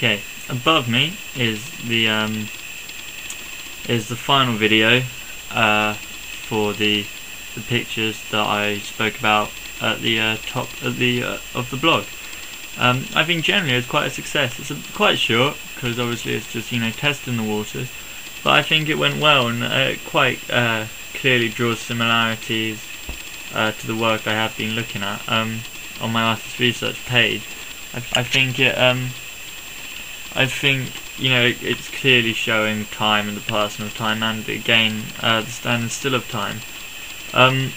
Okay, above me is the final video for the pictures that I spoke about at the top of the blog. I think generally it's quite a success. It's quite short because obviously it's just testing the waters, but I think it went well and quite clearly draws similarities to the work I have been looking at on my artist research page. I think it's clearly showing time in the passing of time and again the standing still of time. I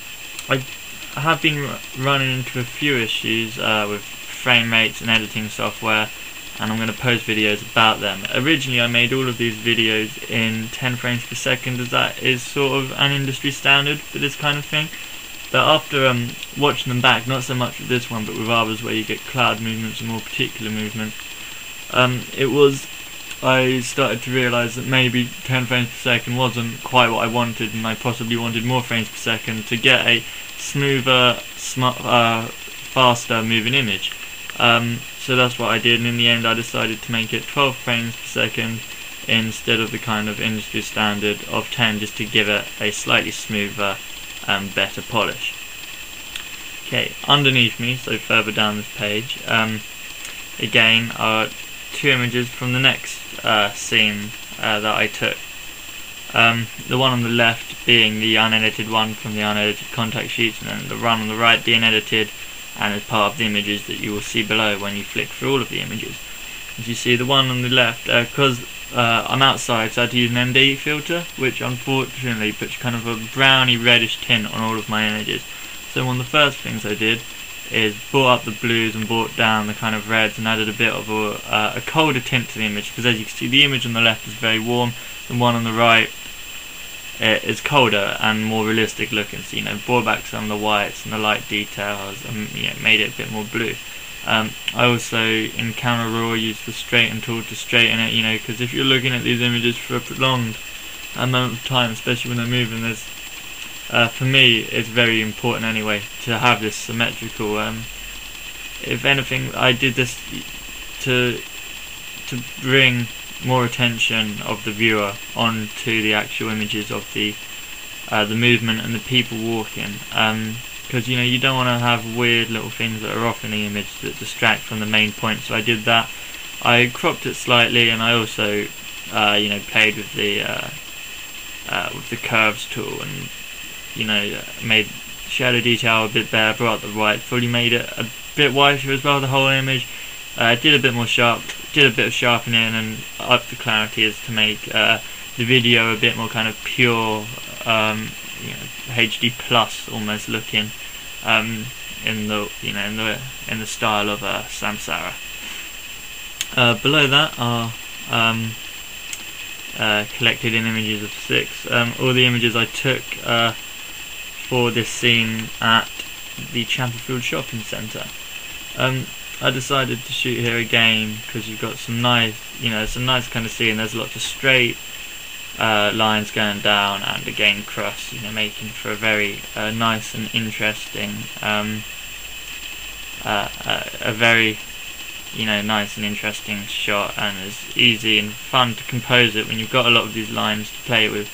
have been running into a few issues with frame rates and editing software, and I'm going to post videos about them. Originally I made all of these videos in 10 frames per second, as that is sort of an industry standard for this kind of thing. But after watching them back, not so much with this one but with others where you get cloud movements and more particular movements, I started to realise that maybe 10 frames per second wasn't quite what I wanted, and I possibly wanted more frames per second to get a smoother, faster moving image. So that's what I did, and in the end I decided to make it 12 frames per second instead of the kind of industry standard of 10, just to give it a slightly smoother and better polish. Okay, underneath me, so further down this page, again are two images from the next scene that I took. The one on the left being the unedited one from the unedited contact sheets, and then the one on the right being edited and as part of the images that you will see below when you flick through all of the images. As you see, the one on the left, because I'm outside, so I had to use an ND filter, which unfortunately puts kind of a browny reddish tint on all of my images. So one of the first things I did is brought up the blues and brought down the kind of reds and added a bit of a colder tint to the image, because as you can see the image on the left is very warm, the one on the right is colder and more realistic looking. So brought back some of the whites and the light details and made it a bit more blue. I also in Camera Raw used the straighten tool to straighten it, because if you're looking at these images for a prolonged amount of time, especially when they're moving, there's for me it's very important anyway to have this symmetrical. If anything, I did this to bring more attention of the viewer onto the actual images of the movement and the people walking, because you don't want to have weird little things that are off in the image that distract from the main point. So I did that. I cropped it slightly, and I also played with the curves tool and made shadow detail a bit better, brought the white, fully made it a bit whiter as well, the whole image. Did a bit of sharpening and up the clarity as to make the video a bit more kind of pure, HD plus almost looking, in the style of Samsara. Below that are collected in images of 6. All the images I took for this scene at the Champerfield Shopping Centre. I decided to shoot here again because you've got some nice, kind of scene. There's lots of straight lines going down, and again cross, making for a very nice and interesting, a very nice and interesting shot, and it's easy and fun to compose it when you've got a lot of these lines to play with.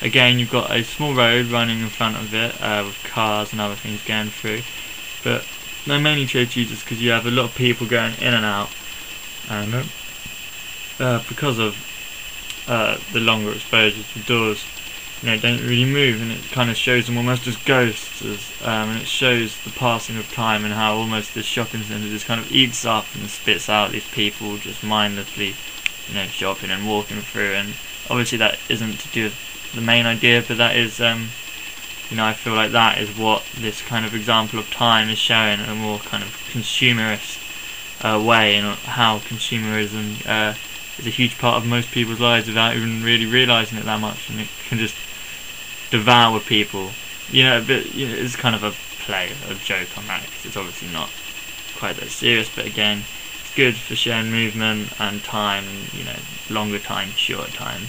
Again, you've got a small road running in front of it with cars and other things going through, but I mainly chose to use this because you have a lot of people going in and out, and because of the longer exposures, the doors don't really move, and it kind of shows them almost as ghosts, and it shows the passing of time and how almost this shopping centre just kind of eats up and spits out these people just mindlessly shopping and walking through. And obviously that isn't to do with the main idea, but that is I feel like that is what this kind of example of time is showing in a more kind of consumerist way, and how consumerism is a huge part of most people's lives without even really realising it that much, and it can just devour people. But it's kind of a play, a joke on that, because it's obviously not quite that serious, but again, it's good for showing movement and time, and longer time, shorter time.